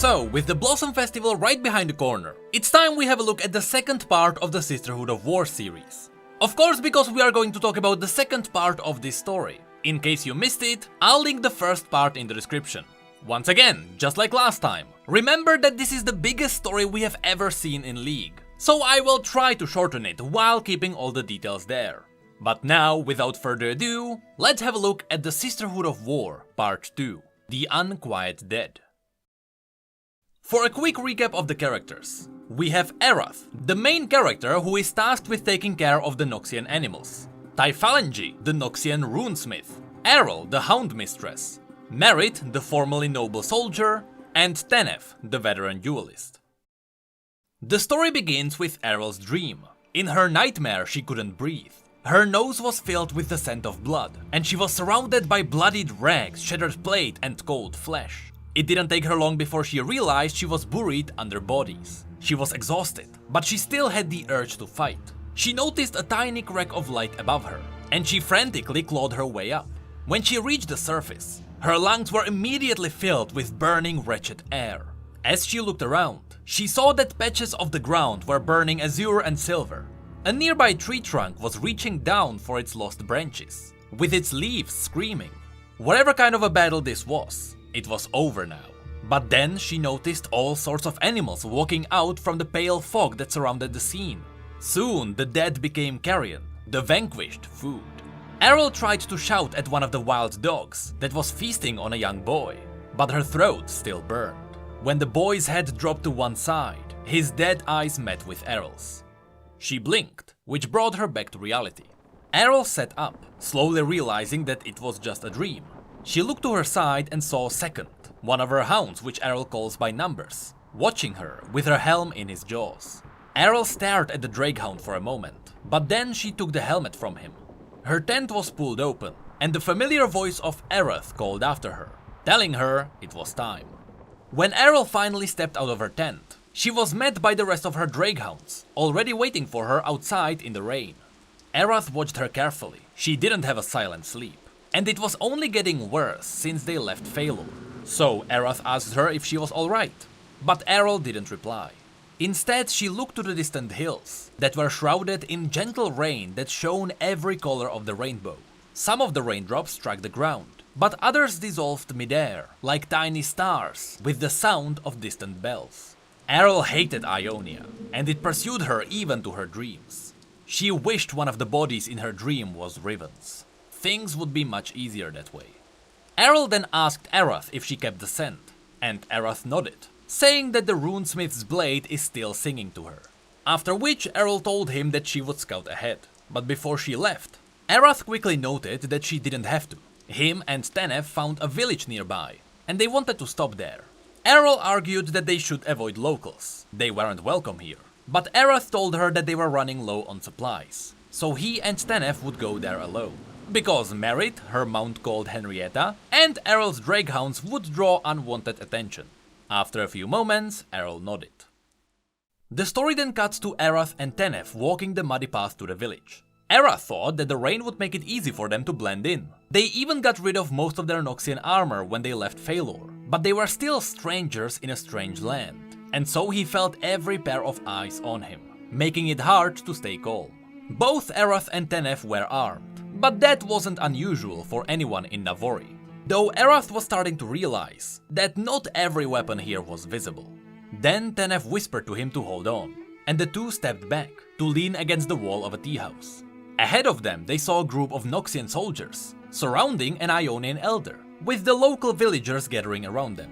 So, with the Blossom Festival right behind the corner, it's time we have a look at the second part of the Sisterhood of War series. Of course, because we are going to talk about the second part of this story. In case you missed it, I'll link the first part in the description. Once again, just like last time, remember that this is the biggest story we have ever seen in League, so I will try to shorten it while keeping all the details there. But now, without further ado, let's have a look at the Sisterhood of War Part 2, The Unquiet Dead. For a quick recap of the characters, we have Arath, the main character who is tasked with taking care of the Noxian animals, Typhalangi, the Noxian runesmith, Errol, the Hound Mistress, Merit, the formerly noble soldier, and Tenef, the veteran duelist. The story begins with Errol's dream. In her nightmare she couldn't breathe. Her nose was filled with the scent of blood, and she was surrounded by bloodied rags, shattered plate and cold flesh. It didn't take her long before she realized she was buried under bodies. She was exhausted, but she still had the urge to fight. She noticed a tiny crack of light above her, and she frantically clawed her way up. When she reached the surface, her lungs were immediately filled with burning, wretched air. As she looked around, she saw that patches of the ground were burning azure and silver. A nearby tree trunk was reaching down for its lost branches, with its leaves screaming. Whatever kind of a battle this was, it was over now. But then she noticed all sorts of animals walking out from the pale fog that surrounded the scene. Soon the dead became carrion, the vanquished food. Errol tried to shout at one of the wild dogs that was feasting on a young boy, but her throat still burned. When the boy's head dropped to one side, his dead eyes met with Errol's. She blinked, which brought her back to reality. Errol sat up, slowly realizing that it was just a dream. She looked to her side and saw Second, one of her hounds which Errol calls by numbers, watching her with her helm in his jaws. Errol stared at the Drakehound for a moment, but then she took the helmet from him. Her tent was pulled open, and the familiar voice of Arath called after her, telling her it was time. When Errol finally stepped out of her tent, she was met by the rest of her Drakehounds, already waiting for her outside in the rain. Arath watched her carefully. She didn't have a silent sleep, and it was only getting worse since they left Phalor. So Arath asked her if she was alright, but Errol didn't reply. Instead, she looked to the distant hills that were shrouded in gentle rain that shone every color of the rainbow. Some of the raindrops struck the ground, but others dissolved midair like tiny stars with the sound of distant bells. Errol hated Ionia, and it pursued her even to her dreams. She wished one of the bodies in her dream was Riven's. Things would be much easier that way. Errol then asked Arath if she kept the scent, and Arath nodded, saying that the runesmith's blade is still singing to her. After which Errol told him that she would scout ahead, but before she left, Arath quickly noted that she didn't have to. Him and Tenef found a village nearby, and they wanted to stop there. Errol argued that they should avoid locals, they weren't welcome here, but Arath told her that they were running low on supplies, so he and Tenef would go there alone. Because Merit, her mount called Henrietta, and Errol's Drakehounds would draw unwanted attention. After a few moments, Errol nodded. The story then cuts to Arath and Tenef walking the muddy path to the village. Arath thought that the rain would make it easy for them to blend in. They even got rid of most of their Noxian armor when they left Phalor, but they were still strangers in a strange land, and so he felt every pair of eyes on him, making it hard to stay calm. Both Arath and Tenef were armed, but that wasn't unusual for anyone in Navori. Though Arath was starting to realize that not every weapon here was visible. Then Tenef whispered to him to hold on, and the two stepped back to lean against the wall of a tea house. Ahead of them they saw a group of Noxian soldiers surrounding an Ionian elder, with the local villagers gathering around them.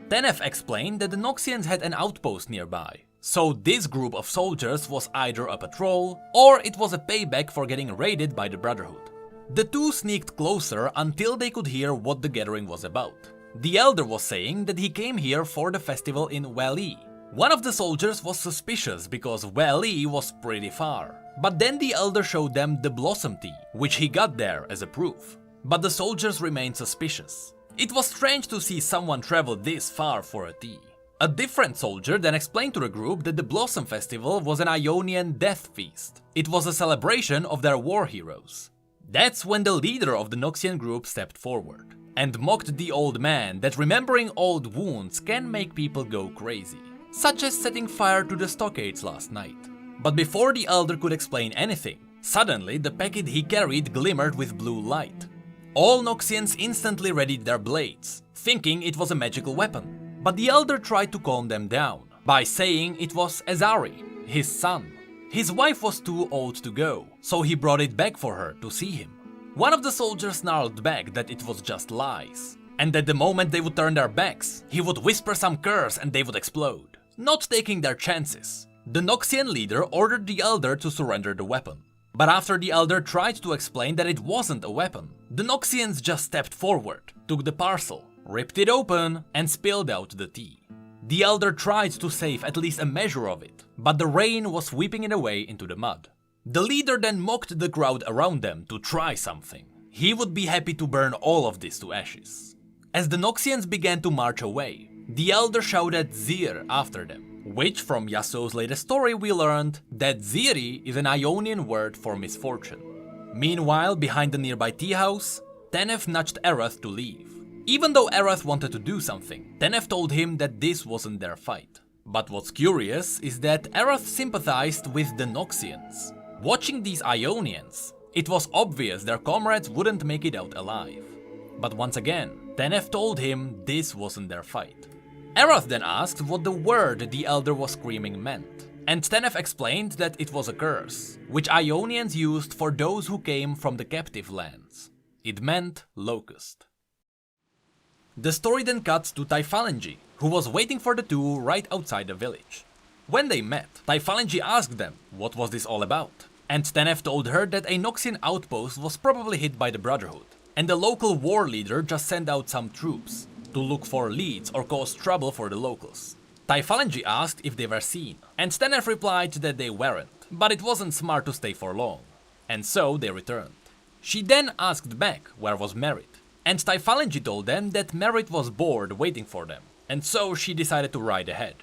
Tenef explained that the Noxians had an outpost nearby, so this group of soldiers was either a patrol or it was a payback for getting raided by the Brotherhood. The two sneaked closer until they could hear what the gathering was about. The elder was saying that he came here for the festival in Wali. One of the soldiers was suspicious because Wali was pretty far, but then the elder showed them the blossom tea, which he got there as a proof. But the soldiers remained suspicious. It was strange to see someone travel this far for a tea. A different soldier then explained to the group that the Blossom Festival was an Ionian death feast. It was a celebration of their war heroes. That's when the leader of the Noxian group stepped forward. and mocked the old man that remembering old wounds can make people go crazy, such as setting fire to the stockades last night. But before the elder could explain anything, suddenly the packet he carried glimmered with blue light. All Noxians instantly readied their blades, thinking it was a magical weapon, but the elder tried to calm them down by saying it was Azari, his son. His wife was too old to go, so he brought it back for her to see him. One of the soldiers snarled back that it was just lies, and that the moment they would turn their backs, he would whisper some curse and they would explode. Not taking their chances, the Noxian leader ordered the elder to surrender the weapon. But after the elder tried to explain that it wasn't a weapon, the Noxians just stepped forward, took the parcel, ripped it open, and spilled out the tea. The elder tried to save at least a measure of it, but the rain was sweeping it away into the mud. The leader then mocked the crowd around them to try something. He would be happy to burn all of this to ashes. As the Noxians began to march away, the elder shouted Zir after them, which from Yasuo's latest story we learned that Ziri is an Ionian word for misfortune. Meanwhile, behind the nearby tea house, Tenef nudged Erath to leave. Even though Erath wanted to do something, Tenef told him that this wasn't their fight. But what's curious is that Erath sympathized with the Noxians. Watching these Ionians, it was obvious their comrades wouldn't make it out alive. But once again, Tenef told him this wasn't their fight. Erath then asked what the word the elder was screaming meant, and Tenef explained that it was a curse, which Ionians used for those who came from the captive lands. It meant locust. The story then cuts to Typhalangi, who was waiting for the two right outside the village. When they met, Typhalangi asked them what was this all about, and Tenef told her that a Noxian outpost was probably hit by the Brotherhood, and the local war leader just sent out some troops to look for leads or cause trouble for the locals. Typhalangi asked if they were seen, and Tenef replied that they weren't, but it wasn't smart to stay for long, and so they returned. She then asked back where was Merit, and Typhalangi told them that Merit was bored waiting for them, and so she decided to ride ahead.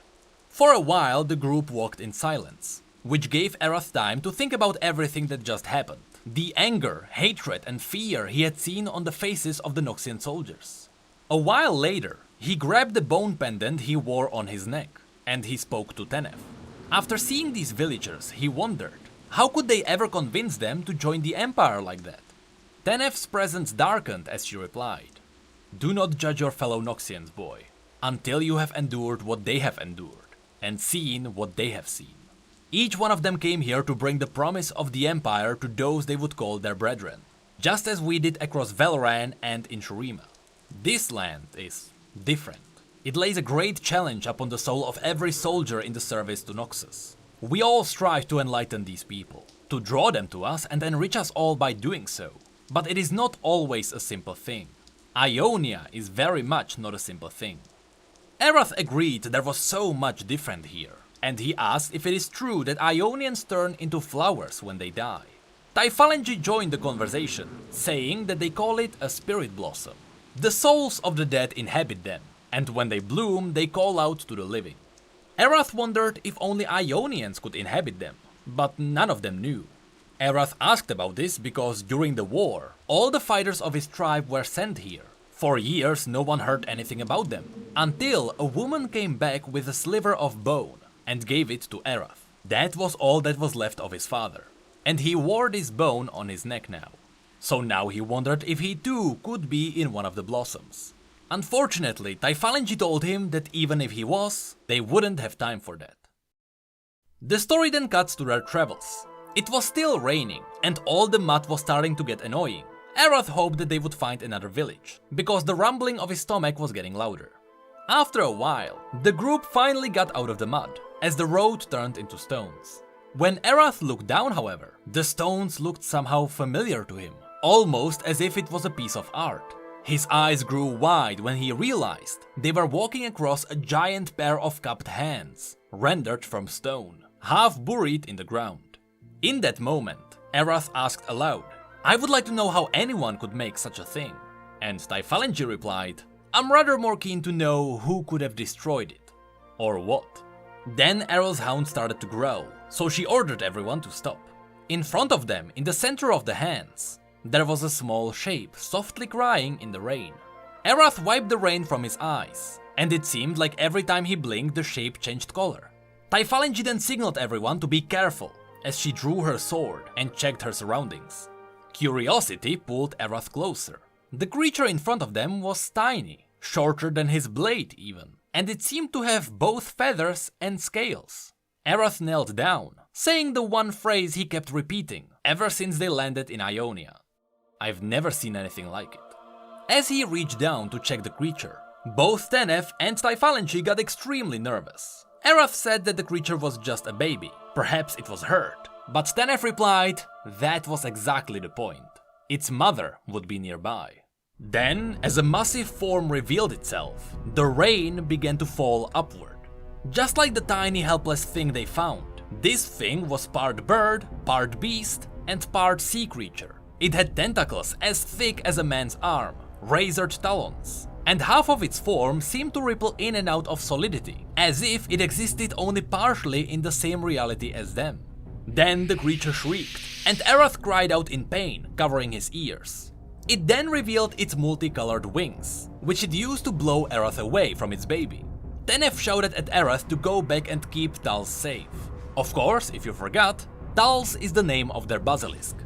For a while the group walked in silence, which gave Erath time to think about everything that just happened, the anger, hatred and fear he had seen on the faces of the Noxian soldiers. A while later, he grabbed the bone pendant he wore on his neck, and he spoke to Tenef. After seeing these villagers, he wondered, how could they ever convince them to join the Empire like that? Tenef's presence darkened as she replied, "Do not judge your fellow Noxians, boy, until you have endured what they have endured, and seen what they have seen. Each one of them came here to bring the promise of the Empire to those they would call their brethren, just as we did across Valoran and in Shurima. This land is different. It lays a great challenge upon the soul of every soldier in the service to Noxus. We all strive to enlighten these people, to draw them to us and enrich us all by doing so. But it is not always a simple thing. Ionia is very much not a simple thing." Erath agreed there was so much different here, and he asked if it is true that Ionians turn into flowers when they die. Typhalangi joined the conversation, saying that they call it a spirit blossom. The souls of the dead inhabit them, and when they bloom, they call out to the living. Erath wondered if only Ionians could inhabit them, but none of them knew. Erath asked about this because during the war, all the fighters of his tribe were sent here. For years, no one heard anything about them, until a woman came back with a sliver of bone and gave it to Erath. That was all that was left of his father, and he wore this bone on his neck now. So now he wondered if he too could be in one of the blossoms. Unfortunately, Typhalangi told him that even if he was, they wouldn't have time for that. The story then cuts to their travels. It was still raining, and all the mud was starting to get annoying. Erath hoped that they would find another village, because the rumbling of his stomach was getting louder. After a while, the group finally got out of the mud, as the road turned into stones. When Erath looked down, however, the stones looked somehow familiar to him, almost as if it was a piece of art. His eyes grew wide when he realized they were walking across a giant pair of cupped hands, rendered from stone, half buried in the ground. In that moment, Erath asked aloud, "I would like to know how anyone could make such a thing." And Typhalangi replied, "I'm rather more keen to know who could have destroyed it. Or what." Then Errol's hound started to growl, so she ordered everyone to stop. In front of them, in the center of the hands, there was a small shape softly crying in the rain. Erath wiped the rain from his eyes, and it seemed like every time he blinked the shape changed color. Typhalangi then signaled everyone to be careful, as she drew her sword and checked her surroundings. Curiosity pulled Erath closer. The creature in front of them was tiny, shorter than his blade even, and it seemed to have both feathers and scales. Erath knelt down, saying the one phrase he kept repeating ever since they landed in Ionia. "I've never seen anything like it." As he reached down to check the creature, both Tenef and Typhalangi got extremely nervous. Erath said that the creature was just a baby, perhaps it was hurt, but Tenef replied that was exactly the point. Its mother would be nearby. Then, as a massive form revealed itself, the rain began to fall upward. Just like the tiny helpless thing they found, this thing was part bird, part beast, and part sea creature. It had tentacles as thick as a man's arm, razored talons, and half of its form seemed to ripple in and out of solidity, as if it existed only partially in the same reality as them. Then the creature shrieked, and Erath cried out in pain, covering his ears. It then revealed its multicolored wings, which it used to blow Erath away from its baby. Tenef shouted at Erath to go back and keep Tals safe. Of course, if you forgot, Tals is the name of their basilisk.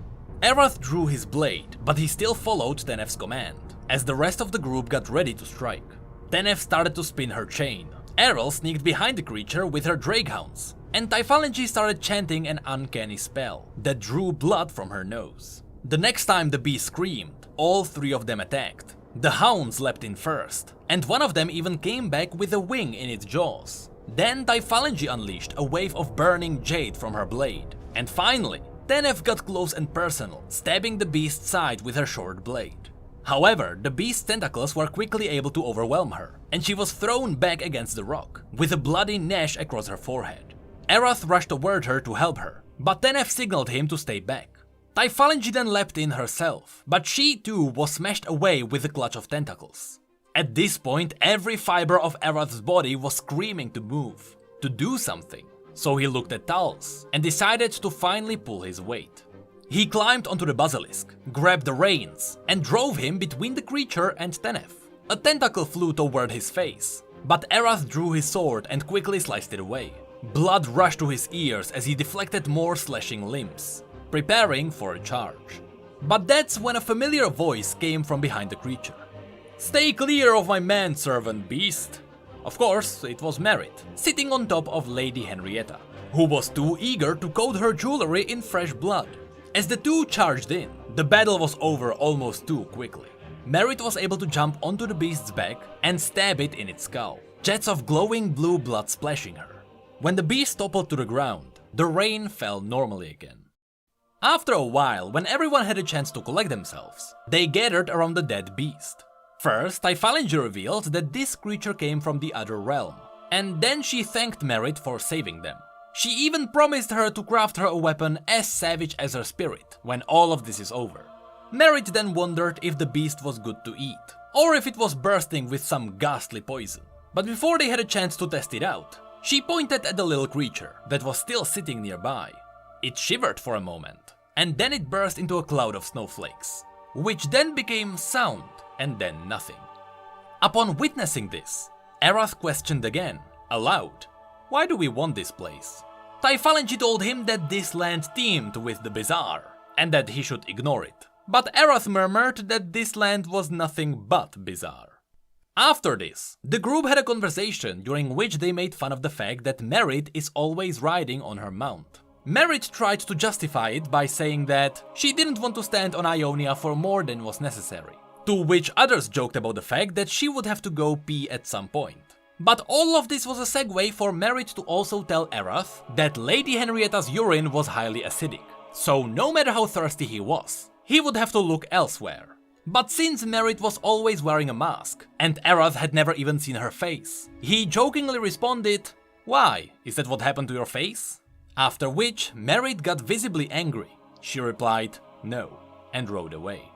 Erath drew his blade, but he still followed Tenef's command, as the rest of the group got ready to strike. Tenef started to spin her chain. Errol sneaked behind the creature with her drakehounds, and Typhalangi started chanting an uncanny spell that drew blood from her nose. The next time the beast screamed, all three of them attacked. The hounds leapt in first, and one of them even came back with a wing in its jaws. Then Typhalangi unleashed a wave of burning jade from her blade, and finally, Tenef got close and personal, stabbing the beast's side with her short blade. However, the beast's tentacles were quickly able to overwhelm her, and she was thrown back against the rock, with a bloody gash across her forehead. Erath rushed toward her to help her, but Tenef signaled him to stay back. Typhalangi then leapt in herself, but she too was smashed away with a clutch of tentacles. At this point, every fiber of Erath's body was screaming to move, to do something, so he looked at Tals and decided to finally pull his weight. He climbed onto the basilisk, grabbed the reins, and drove him between the creature and Tenef. A tentacle flew toward his face, but Erath drew his sword and quickly sliced it away. Blood rushed to his ears as he deflected more slashing limbs, preparing for a charge. But that's when a familiar voice came from behind the creature. "Stay clear of my manservant, beast!" Of course, it was Merit, sitting on top of Lady Henrietta, who was too eager to coat her jewelry in fresh blood. As the two charged in, the battle was over almost too quickly. Merit was able to jump onto the beast's back and stab it in its skull, jets of glowing blue blood splashing her. When the beast toppled to the ground, the rain fell normally again. After a while, when everyone had a chance to collect themselves, they gathered around the dead beast. First, Typhalangi revealed that this creature came from the other realm, and then she thanked Merit for saving them. She even promised her to craft her a weapon as savage as her spirit when all of this is over. Merit then wondered if the beast was good to eat, or if it was bursting with some ghastly poison. But before they had a chance to test it out, she pointed at the little creature that was still sitting nearby. It shivered for a moment, and then it burst into a cloud of snowflakes, which then became sound and then nothing. Upon witnessing this, Erath questioned again, aloud, "Why do we want this place?" Typhalangi told him that this land teemed with the bizarre, and that he should ignore it. But Erath murmured that this land was nothing but bizarre. After this, the group had a conversation during which they made fun of the fact that Merit is always riding on her mount. Merit tried to justify it by saying that she didn't want to stand on Ionia for more than was necessary, to which others joked about the fact that she would have to go pee at some point. But all of this was a segue for Merit to also tell Erath that Lady Henrietta's urine was highly acidic, so no matter how thirsty he was, he would have to look elsewhere. But since Merit was always wearing a mask, and Erath had never even seen her face, he jokingly responded, "Why, is that what happened to your face?" After which, Merit got visibly angry. She replied, "No," and rode away.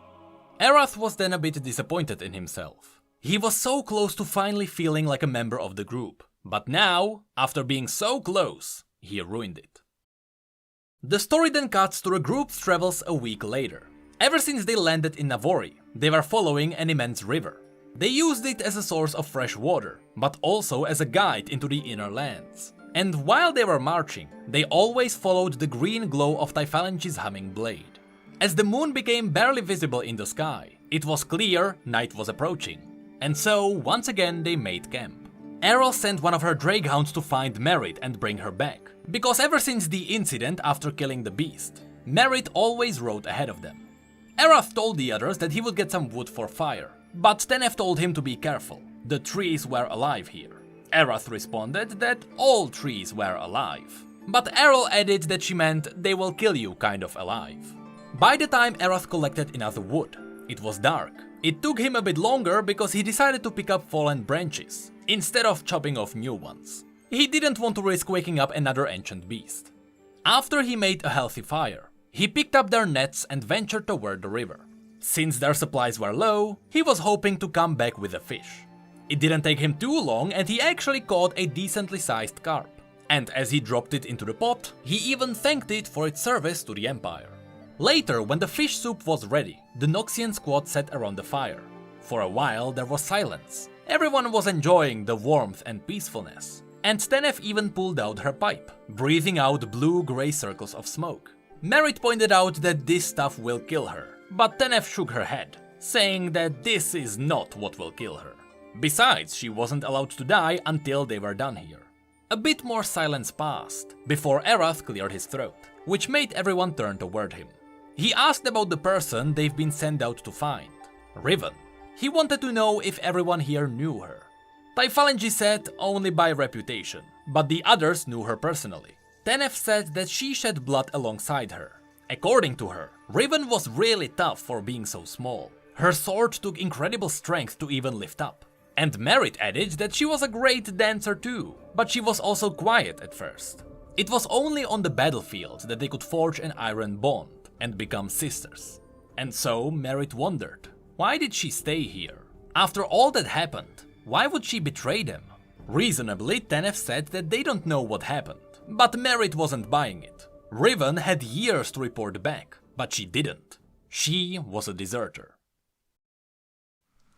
Erath was then a bit disappointed in himself. He was so close to finally feeling like a member of the group, but now, after being so close, he ruined it. The story then cuts to the group's travels a week later. Ever since they landed in Navori, they were following an immense river. They used it as a source of fresh water, but also as a guide into the inner lands. And while they were marching, they always followed the green glow of Typhalange's humming blade. As the moon became barely visible in the sky, it was clear night was approaching. And so, once again, they made camp. Errol sent one of her Drakehounds to find Necrit and bring her back, because ever since the incident after killing the beast, Necrit always rode ahead of them. Erath told the others that he would get some wood for fire, but Tenef told him to be careful. The trees were alive here. Erath responded that all trees were alive, but Errol added that she meant they will kill you kind of alive. By the time Erath collected enough wood, it was dark. It took him a bit longer because he decided to pick up fallen branches, instead of chopping off new ones. He didn't want to risk waking up another ancient beast. After he made a healthy fire, he picked up their nets and ventured toward the river. Since their supplies were low, he was hoping to come back with a fish. It didn't take him too long and he actually caught a decently sized carp. And as he dropped it into the pot, he even thanked it for its service to the Empire. Later, when the fish soup was ready, the Noxian squad sat around the fire. For a while there was silence. Everyone was enjoying the warmth and peacefulness. And Tenef even pulled out her pipe, breathing out blue-grey circles of smoke. Necrit pointed out that this stuff will kill her, but Tenef shook her head, saying that this is not what will kill her. Besides, she wasn't allowed to die until they were done here. A bit more silence passed, before Erath cleared his throat, which made everyone turn toward him. He asked about the person they've been sent out to find, Riven. He wanted to know if everyone here knew her. Typhalange said only by reputation, but the others knew her personally. Tenef said that she shed blood alongside her. According to her, Riven was really tough for being so small. Her sword took incredible strength to even lift up. And Necrit added that she was a great dancer too, but she was also quiet at first. It was only on the battlefield that they could forge an iron bond and become sisters. And so Necrit wondered, why did she stay here? After all that happened, why would she betray them? Reasonably, Tenef said that they don't know what happened, but Necrit wasn't buying it. Riven had years to report back, but she didn't. She was a deserter.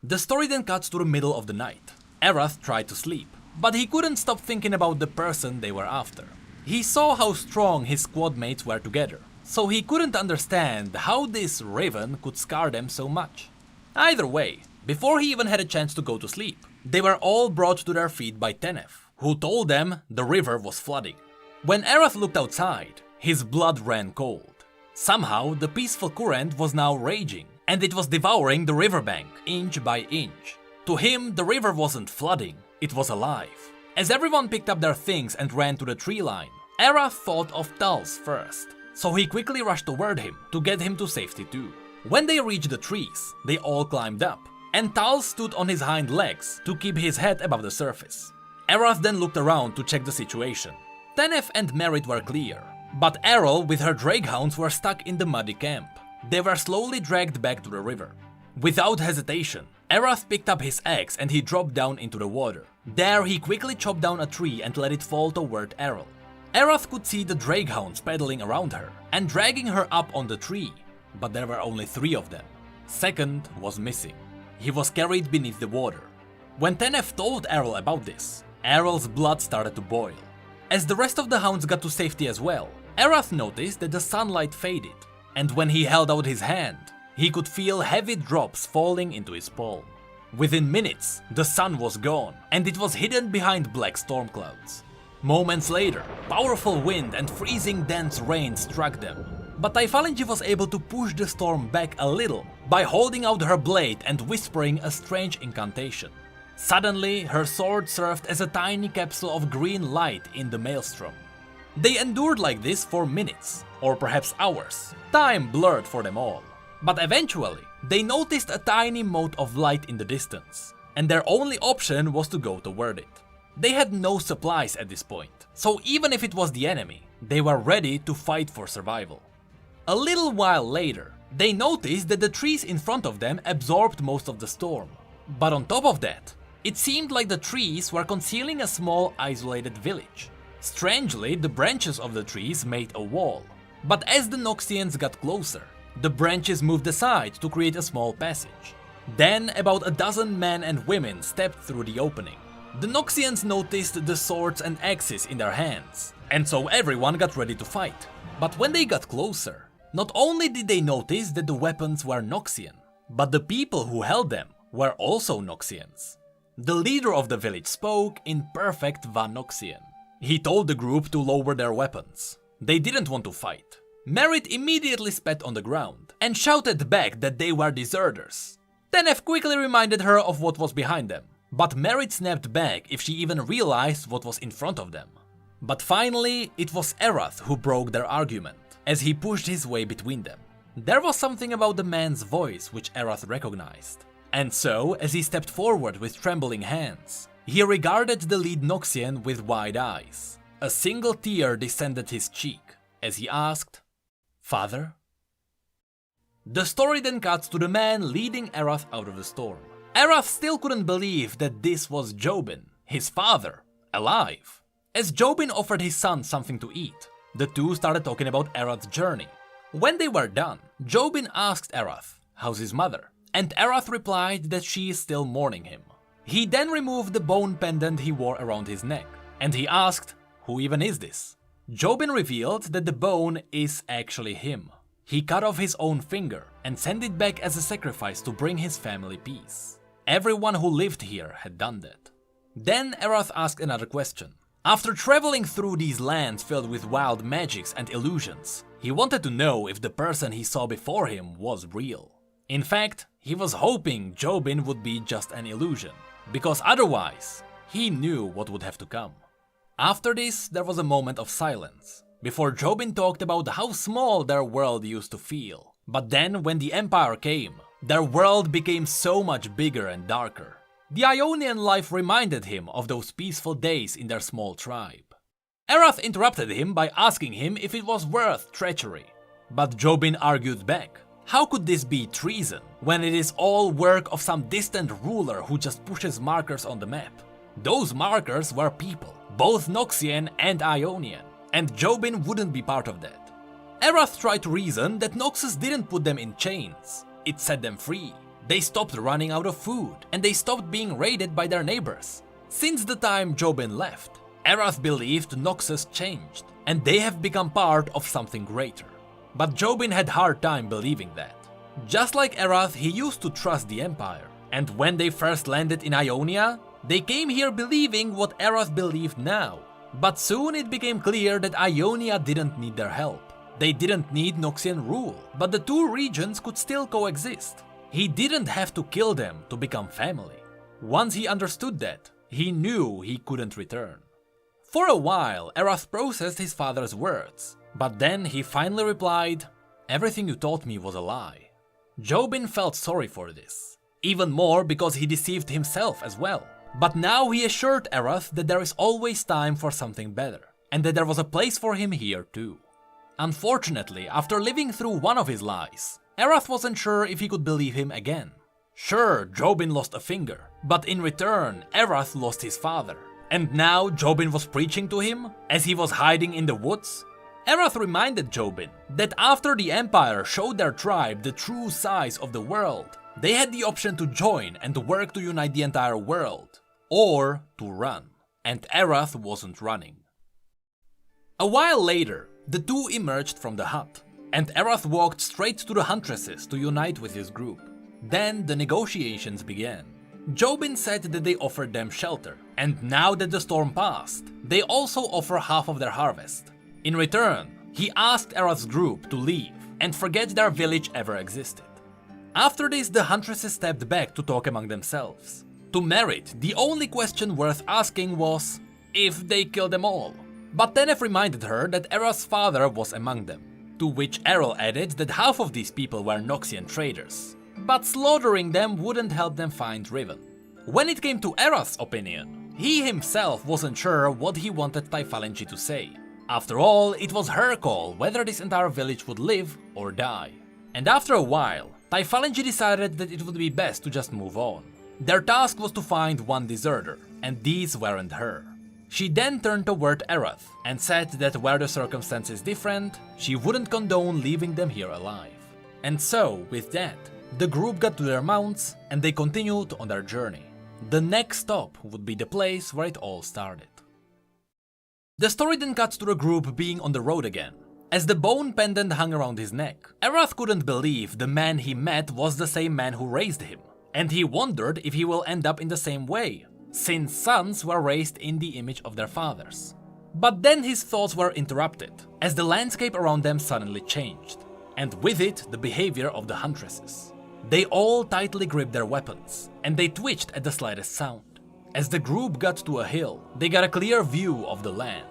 The story then cuts to the middle of the night. Erath tried to sleep, but he couldn't stop thinking about the person they were after. He saw how strong his squad mates were together, so he couldn't understand how this Riven could scar them so much. Either way, before he even had a chance to go to sleep, they were all brought to their feet by Tenef, who told them the river was flooding. When Erath looked outside, his blood ran cold. Somehow, the peaceful current was now raging, and it was devouring the riverbank, inch by inch. To him, the river wasn't flooding, it was alive. As everyone picked up their things and ran to the tree line, Erath thought of Tals first, so he quickly rushed toward him to get him to safety too. When they reached the trees, they all climbed up, and Tals stood on his hind legs to keep his head above the surface. Erath then looked around to check the situation. Tenef and Necrit were clear, but Errol with her Drakehounds were stuck in the muddy camp. They were slowly dragged back to the river. Without hesitation, Erath picked up his axe and he dropped down into the water. There he quickly chopped down a tree and let it fall toward Errol. Erath could see the Drakehounds paddling around her and dragging her up on the tree, but there were only 3 of them. Second was missing. He was carried beneath the water. When Tenef told Errol about this, Errol's blood started to boil. As the rest of the hounds got to safety as well, Erath noticed that the sunlight faded, and when he held out his hand, he could feel heavy drops falling into his palm. Within minutes, the sun was gone, and it was hidden behind black storm clouds. Moments later, powerful wind and freezing dense rain struck them, but Typhalange was able to push the storm back a little by holding out her blade and whispering a strange incantation. Suddenly, her sword served as a tiny capsule of green light in the maelstrom. They endured like this for minutes, or perhaps hours. Time blurred for them all. But eventually, they noticed a tiny mote of light in the distance, and their only option was to go toward it. They had no supplies at this point, so even if it was the enemy, they were ready to fight for survival. A little while later, they noticed that the trees in front of them absorbed most of the storm. But on top of that, it seemed like the trees were concealing a small isolated village. Strangely, the branches of the trees made a wall. But as the Noxians got closer, the branches moved aside to create a small passage. Then about a dozen men and women stepped through the opening. The Noxians noticed the swords and axes in their hands, and so everyone got ready to fight. But when they got closer, not only did they notice that the weapons were Noxian, but the people who held them were also Noxians. The leader of the village spoke in perfect Van Noxian. He told the group to lower their weapons. They didn't want to fight. Merit immediately spat on the ground and shouted back that they were deserters. Tenef quickly reminded her of what was behind them, but Merit snapped back if she even realized what was in front of them. But finally, it was Erath who broke their argument, as he pushed his way between them. There was something about the man's voice which Erath recognized. And so, as he stepped forward with trembling hands, he regarded the lead Noxian with wide eyes. A single tear descended his cheek, as he asked, "Father?" The story then cuts to the man leading Erath out of the storm. Erath still couldn't believe that this was Jobin, his father, alive. As Jobin offered his son something to eat, the two started talking about Erath's journey. When they were done, Jobin asked Erath, "How's his mother?" And Erath replied that she is still mourning him. He then removed the bone pendant he wore around his neck, and he asked, "Who even is this?" Jobin revealed that the bone is actually him. He cut off his own finger and sent it back as a sacrifice to bring his family peace. Everyone who lived here had done that. Then Erath asked another question. After traveling through these lands filled with wild magics and illusions, he wanted to know if the person he saw before him was real. In fact, he was hoping Jobin would be just an illusion, because otherwise, he knew what would have to come. After this, there was a moment of silence, before Jobin talked about how small their world used to feel. But then, when the Empire came, their world became so much bigger and darker. The Ionian life reminded him of those peaceful days in their small tribe. Erath interrupted him by asking him if it was worth treachery. But Jobin argued back. How could this be treason, when it is all work of some distant ruler who just pushes markers on the map? Those markers were people, both Noxian and Ionian, and Jobin wouldn't be part of that. Erath tried to reason that Noxus didn't put them in chains, it set them free. They stopped running out of food, and they stopped being raided by their neighbors. Since the time Jobin left, Erath believed Noxus changed, and they have become part of something greater. But Jobin had hard time believing that. Just like Erath, he used to trust the Empire, and when they first landed in Ionia, they came here believing what Erath believed now. But soon it became clear that Ionia didn't need their help. They didn't need Noxian rule, but the two regions could still coexist. He didn't have to kill them to become family. Once he understood that, he knew he couldn't return. For a while, Erath processed his father's words, but then he finally replied, "Everything you taught me was a lie." Jobin felt sorry for this, even more because he deceived himself as well. But now he assured Erath that there is always time for something better, and that there was a place for him here too. Unfortunately, after living through one of his lies, Erath wasn't sure if he could believe him again. Sure, Jobin lost a finger, but in return, Erath lost his father. And now Jobin was preaching to him, as he was hiding in the woods? Erath reminded Jobin that after the Empire showed their tribe the true size of the world, they had the option to join and to work to unite the entire world, or to run. And Erath wasn't running. A while later, the two emerged from the hut, and Erath walked straight to the Huntresses to unite with his group. Then the negotiations began. Jobin said that they offered them shelter, and now that the storm passed, they also offer half of their harvest. In return, he asked Erath's group to leave and forget their village ever existed. After this, the Huntresses stepped back to talk among themselves. To Merit, the only question worth asking was if they killed them all. But Tenef reminded her that Erath's father was among them, to which Errol added that half of these people were Noxian traders. But slaughtering them wouldn't help them find Riven. When it came to Erath's opinion, he himself wasn't sure what he wanted Typhalangi to say. After all, it was her call whether this entire village would live or die. And after a while, Typhalangi decided that it would be best to just move on. Their task was to find one deserter, and these weren't her. She then turned toward Erath and said that were the circumstances different, she wouldn't condone leaving them here alive. And so, with that, The group got to their mounts and they continued on their journey. The next stop would be the place where it all started. The story then cuts to the group being on the road again. As the bone pendant hung around his neck, Erath couldn't believe the man he met was the same man who raised him, and he wondered if he will end up in the same way, since sons were raised in the image of their fathers. But then his thoughts were interrupted, as the landscape around them suddenly changed, and with it the behavior of the huntresses. They all tightly gripped their weapons, and they twitched at the slightest sound. As the group got to a hill, they got a clear view of the land.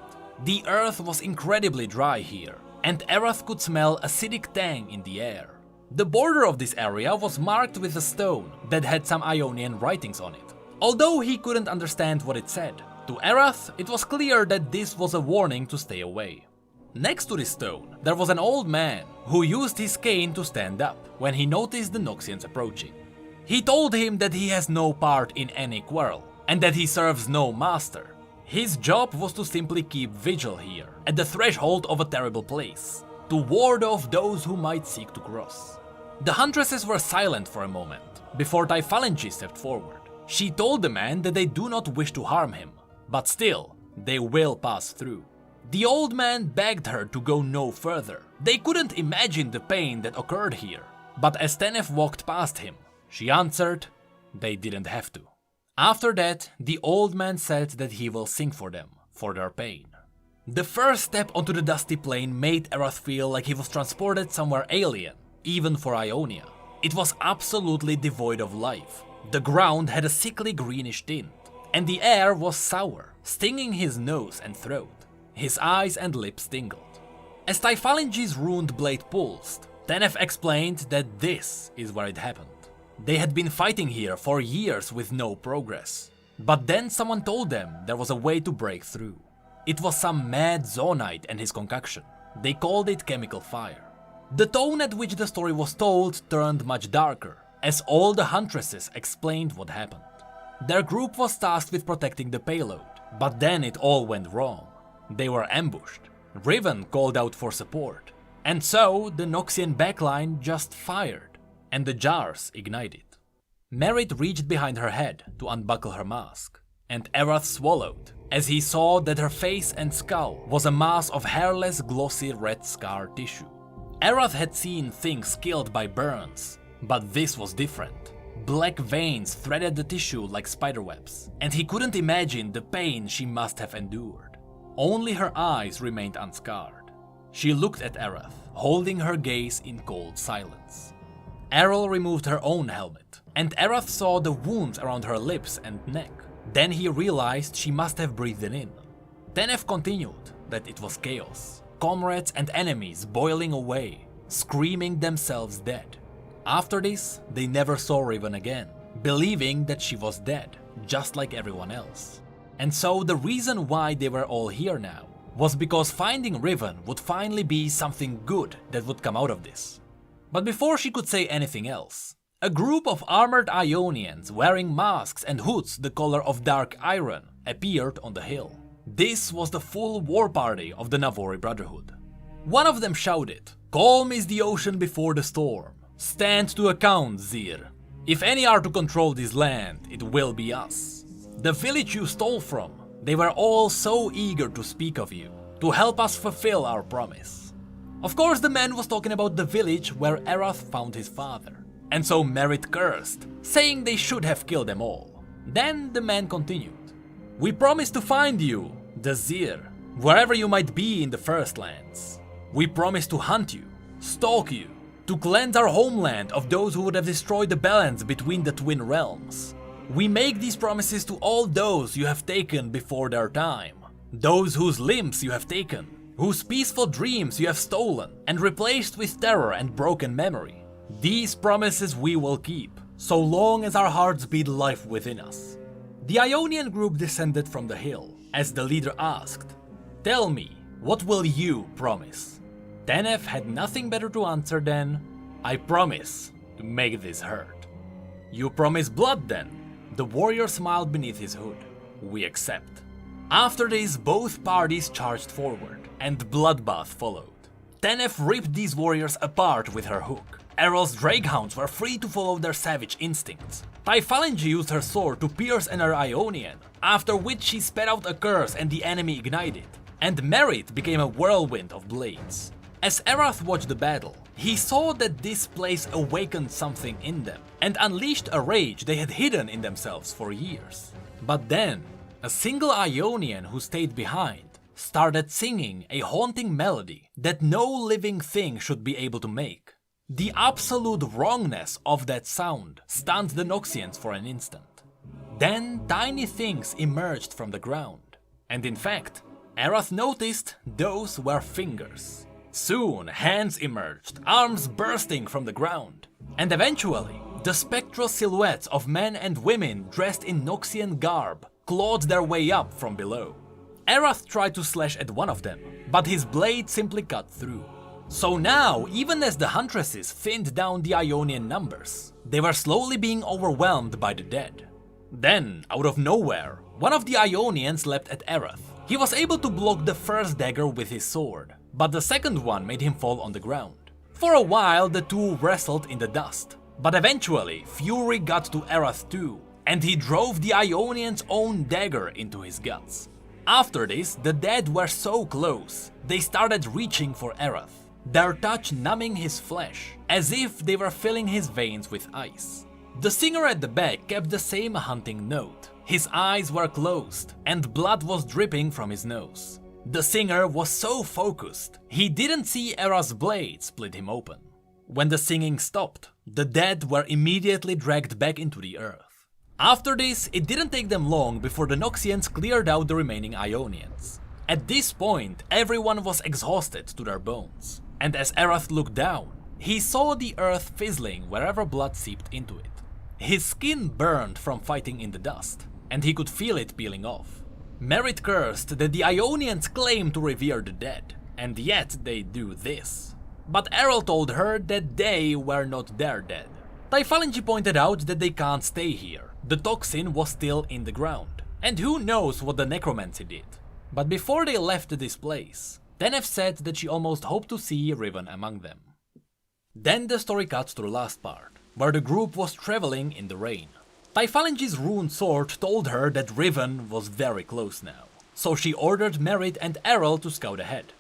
The earth was incredibly dry here, and Erath could smell acidic tang in the air. The border of this area was marked with a stone that had some Ionian writings on it, although he couldn't understand what it said. To Erath, it was clear that this was a warning to stay away. Next to this stone, there was an old man who used his cane to stand up when he noticed the Noxians approaching. He told him that he has no part in any quarrel, and that he serves no master. His job was to simply keep vigil here, at the threshold of a terrible place, to ward off those who might seek to cross. The huntresses were silent for a moment, before Typhalangi stepped forward. She told the man that they do not wish to harm him, but still, they will pass through. The old man begged her to go no further. They couldn't imagine the pain that occurred here, but as Tenef walked past him, she answered they didn't have to. After that, the old man said that he will sing for them, for their pain. The first step onto the dusty plain made Erath feel like he was transported somewhere alien, even for Ionia. It was absolutely devoid of life. The ground had a sickly greenish tint, and the air was sour, stinging his nose and throat. His eyes and lips tingled. As Typhalangi's ruined blade pulsed, Tenef explained that this is where it happened. They had been fighting here for years with no progress. But then someone told them there was a way to break through. It was some mad Zonite and his concoction. They called it chemical fire. The tone at which the story was told turned much darker, as all the huntresses explained what happened. Their group was tasked with protecting the payload, but then it all went wrong. They were ambushed. Riven called out for support, and so the Noxian backline just fired, and the jars ignited. Merit reached behind her head to unbuckle her mask, and Erath swallowed as he saw that her face and skull was a mass of hairless, glossy red scar tissue. Erath had seen things killed by burns, but this was different. Black veins threaded the tissue like spiderwebs, and he couldn't imagine the pain she must have endured. Only her eyes remained unscarred. She looked at Erath, holding her gaze in cold silence. Errol removed her own helmet, and Erath saw the wounds around her lips and neck. Then he realized she must have breathed it in. Tenef continued that it was chaos, comrades and enemies boiling away, screaming themselves dead. After this, they never saw Riven again, believing that she was dead, just like everyone else. And so the reason why they were all here now was because finding Riven would finally be something good that would come out of this. But before she could say anything else, a group of armored Ionians wearing masks and hoods the color of dark iron appeared on the hill. This was the full war party of the Navori Brotherhood. One of them shouted, "Calm is the ocean before the storm. Stand to account, Zir. If any are to control this land, it will be us. The village you stole from, they were all so eager to speak of you, to help us fulfill our promise." Of course, the man was talking about the village where Erath found his father, and so Merit cursed, saying they should have killed them all. Then the man continued, "We promise to find you, the Zir, wherever you might be in the First Lands. We promise to hunt you, stalk you, to cleanse our homeland of those who would have destroyed the balance between the twin realms. We make these promises to all those you have taken before their time, those whose limbs you have taken, whose peaceful dreams you have stolen and replaced with terror and broken memory. These promises we will keep, so long as our hearts beat life within us." The Ionian group descended from the hill, as the leader asked, "Tell me, what will you promise?" Tenef had nothing better to answer than, "I promise to make this hurt." "You promise blood then?" The warrior smiled beneath his hood. "We accept." After this, both parties charged forward, and bloodbath followed. Tenef ripped these warriors apart with her hook, Errol's Drakehounds were free to follow their savage instincts. Typhalange used her sword to pierce another Ionian, after which she spat out a curse and the enemy ignited, and Merit became a whirlwind of blades. As Erath watched the battle, he saw that this place awakened something in them, and unleashed a rage they had hidden in themselves for years. But then, a single Ionian who stayed behind started singing a haunting melody that no living thing should be able to make. The absolute wrongness of that sound stunned the Noxians for an instant. Then tiny things emerged from the ground, and in fact, Erath noticed those were fingers. Soon hands emerged, arms bursting from the ground, and eventually the spectral silhouettes of men and women dressed in Noxian garb clawed their way up from below. Erath tried to slash at one of them, but his blade simply cut through. So now, even as the huntresses thinned down the Ionian numbers, they were slowly being overwhelmed by the dead. Then, out of nowhere, one of the Ionians leapt at Erath. He was able to block the first dagger with his sword, but the second one made him fall on the ground. For a while the two wrestled in the dust, but eventually fury got to Erath too, and he drove the Ionian's own dagger into his guts. After this, the dead were so close, they started reaching for Erath, their touch numbing his flesh, as if they were filling his veins with ice. The singer at the back kept the same hunting note. His eyes were closed, and blood was dripping from his nose. The singer was so focused, he didn't see Erath's blade split him open. When the singing stopped, the dead were immediately dragged back into the earth. After this, it didn't take them long before the Noxians cleared out the remaining Ionians. At this point, everyone was exhausted to their bones, and as Erath looked down, he saw the earth fizzling wherever blood seeped into it. His skin burned from fighting in the dust, and he could feel it peeling off. Merit cursed that the Ionians claim to revere the dead, and yet they do this. But Errol told her that they were not their dead. Typhalange pointed out that they can't stay here. The toxin was still in the ground, and who knows what the necromancy did. But before they left this place, Tenef said that she almost hoped to see Riven among them. Then the story cuts to the last part, where the group was traveling in the rain. Typhalange's rune sword told her that Riven was very close now, so she ordered Merit and Errol to scout ahead.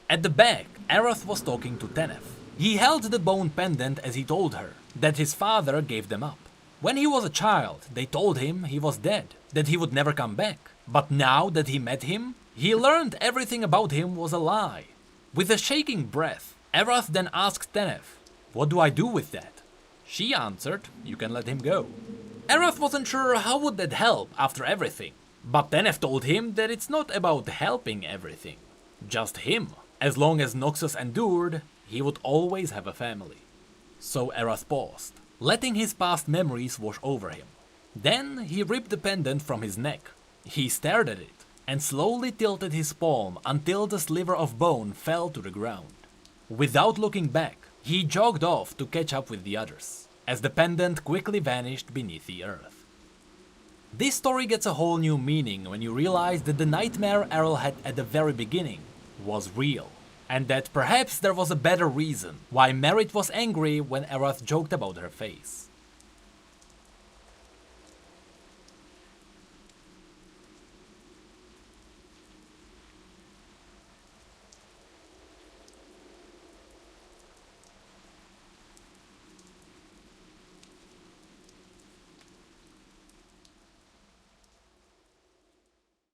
At the back, Erath was talking to Tenef. He held the bone pendant as he told her that his father gave them up. When he was a child, they told him he was dead, that he would never come back. But now that he met him, he learned everything about him was a lie. With a shaking breath, Erath then asked Tenef, "What do I do with that?" She answered, "You can let him go." Erath wasn't sure how would that help after everything, but Tenef told him that it's not about helping everything, just him. As long as Noxus endured, he would always have a family. So Erath paused, letting his past memories wash over him. Then he ripped the pendant from his neck. He stared at it, and slowly tilted his palm until the sliver of bone fell to the ground. Without looking back, he jogged off to catch up with the others, as the pendant quickly vanished beneath the earth. This story gets a whole new meaning when you realize that the nightmare Errol had at the very beginning was real, and that perhaps there was a better reason why Merit was angry when Erath joked about her face.